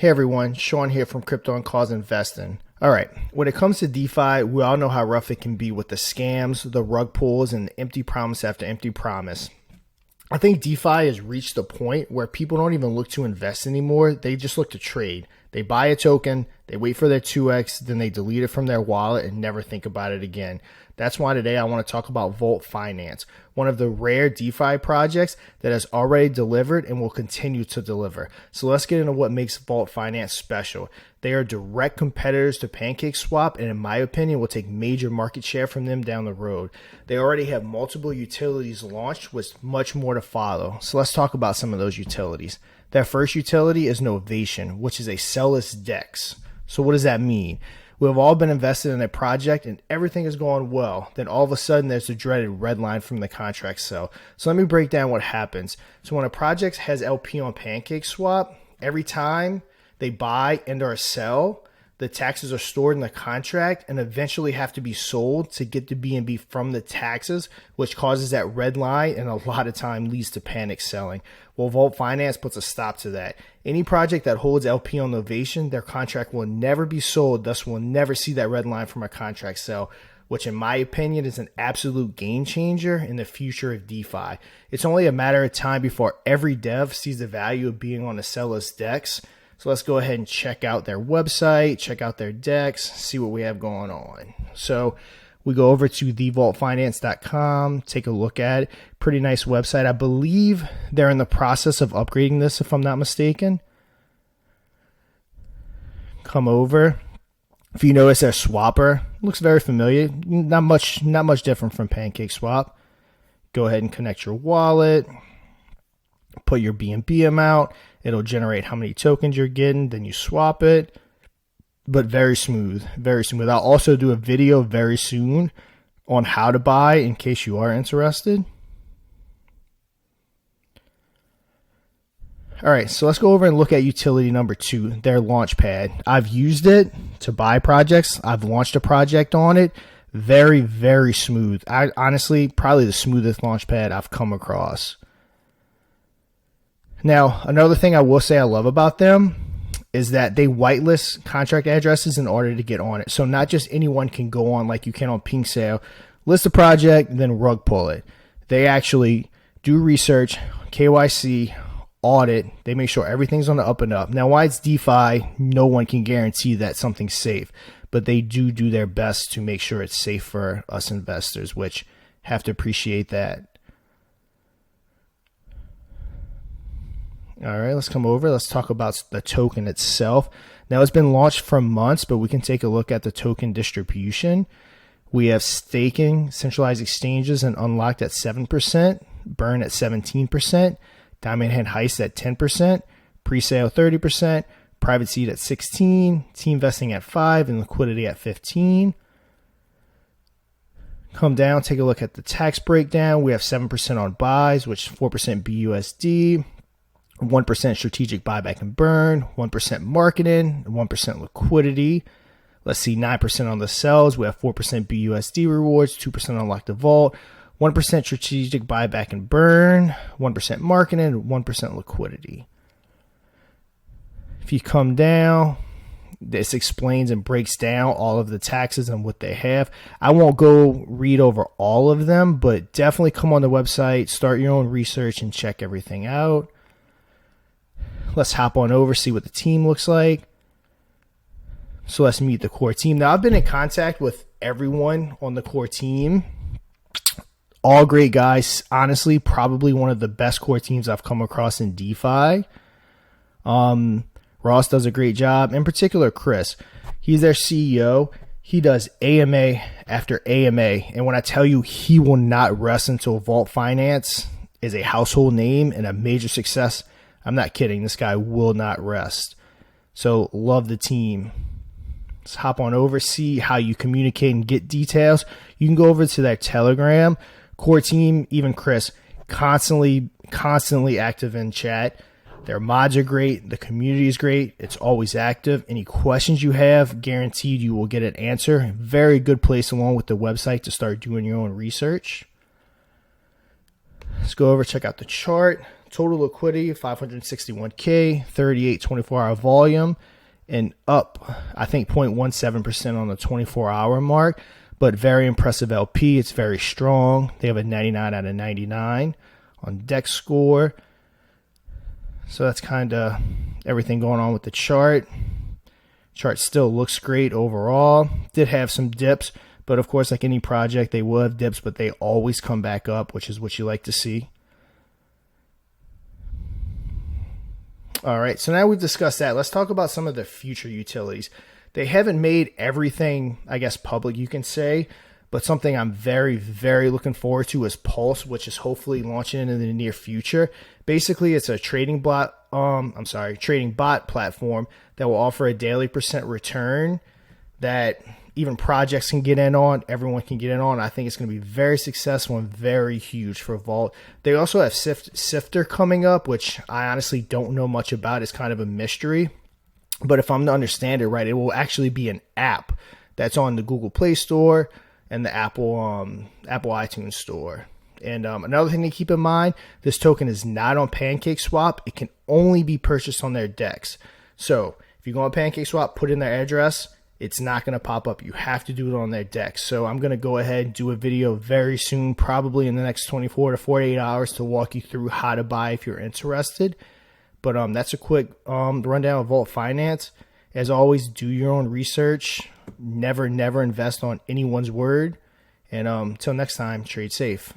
Hey everyone, Sean here from Crypto and Cause Investing. All right, when it comes to DeFi, we all know how rough it can be with the scams, the rug pulls, and empty promise after empty promise. I think DeFi has reached the point where people don't even look to invest anymore. They just look to trade. They buy a token, they wait for their 2x, then they delete it from their wallet and never think about it again. That's why today I want to talk about Vault Finance, one of the rare DeFi projects that has already delivered and will continue to deliver. So let's get into what makes Vault Finance special. They are direct competitors to PancakeSwap and in my opinion will take major market share from them down the road. They already have multiple utilities launched with much more to follow. So let's talk about some of those utilities. Their first utility is Novation, which is a sellless DEX. So what does that mean? We've all been invested in a project and everything is going well. Then all of a sudden there's the dreaded red line from the contract sell. So let me break down what happens. So when a project has LP on PancakeSwap, every time they buy and or sell, the taxes are stored in the contract and eventually have to be sold to get the BNB from the taxes, which causes that red line and a lot of time leads to panic selling. Well, Vault Finance puts a stop to that. Any project that holds LP on Novation, their contract will never be sold, thus we'll never see that red line from a contract sell, which in my opinion is an absolute game changer in the future of DeFi. It's only a matter of time before every dev sees the value of being on a sellless DEX. So let's go ahead and check out their website, check out their DEX, see what we have going on. So we go over to thevaultfinance.com, take a look at it. Pretty nice website. I believe they're in the process of upgrading this, if I'm not mistaken. Come over. If you notice their swapper, looks very familiar. Not much different from PancakeSwap. Go ahead and connect your wallet. Put your BNB amount. It'll generate how many tokens you're getting. Then you swap it. But very smooth, very smooth. I'll also do a video very soon on how to buy in case you are interested. All right, so let's go over and look at utility number 2, their Launchpad. I've used it to buy projects. I've launched a project on it. Very, very smooth. I honestly, probably the smoothest Launchpad I've come across. Now, another thing I will say I love about them is that they whitelist contract addresses in order to get on it. So not just anyone can go on like you can on Pink Sale, list a project, then rug pull it. They actually do research, KYC, audit. They make sure everything's on the up and up. Now, why it's DeFi, no one can guarantee that something's safe, but they do their best to make sure it's safe for us investors, which have to appreciate that. All right, let's come over. Let's talk about the token itself. Now, it's been launched for months, but we can take a look at the token distribution. We have staking, centralized exchanges, and unlocked at 7%, burn at 17%, diamond hand heist at 10%, pre-sale 30%, private seed at 16%, team vesting at 5%, and liquidity at 15%. Come down, take a look at the tax breakdown. We have 7% on buys, which is 4% BUSD. 1% strategic buyback and burn, 1% marketing, and 1% liquidity. Let's see, 9% on the sells. We have 4% BUSD rewards, 2% unlock the vault, 1% strategic buyback and burn, 1% marketing, and 1% liquidity. If you come down, this explains and breaks down all of the taxes and what they have. I won't go read over all of them, but definitely come on the website, start your own research, and check everything out. Let's hop on over, see what the team looks like. So let's meet the core team. Now, I've been in contact with everyone on the core team. All great guys. Honestly, probably one of the best core teams I've come across in DeFi. Ross does a great job. In particular, Chris. He's their CEO. He does AMA after AMA. And when I tell you he will not rest until Vault Finance is a household name and a major success, I'm not kidding. This guy will not rest. So love the team. Let's hop on over, see how you communicate and get details. You can go over to their Telegram. Core team, even Chris, constantly active in chat. Their mods are great. The community is great. It's always active. Any questions you have, guaranteed you will get an answer. Very good place along with the website to start doing your own research. Let's go over, check out the chart. Total liquidity 561K, 38 24-hour volume, and up, I think, 0.17% on the 24-hour mark. But very impressive LP. It's very strong. They have a 99 out of 99 on deck score. So that's kind of everything going on with the chart. Chart still looks great overall. Did have some dips, but of course, like any project, they will have dips, but they always come back up, which is what you like to see. All right, so now we've discussed that. Let's talk about some of the future utilities. They haven't made everything, I guess, public, you can say, but something I'm very, very looking forward to is Pulse, which is hopefully launching in the near future. Basically, it's a trading bot platform that will offer a daily % return that even projects can get in on, everyone can get in on. I think it's going to be very successful and very huge for Vault. They also have Sifter coming up, which I honestly don't know much about. It's kind of a mystery. But if I'm to understand it right, it will actually be an app that's on the Google Play Store and the Apple iTunes Store. And another thing to keep in mind, this token is not on PancakeSwap. It can only be purchased on their DEX. So if you go on PancakeSwap, put in their address, it's not going to pop up. You have to do it on their DEX. So I'm going to go ahead and do a video very soon, probably in the next 24 to 48 hours, to walk you through how to buy if you're interested. But that's a quick rundown of Vault Finance. As always, do your own research. Never invest on anyone's word. And until next time, trade safe.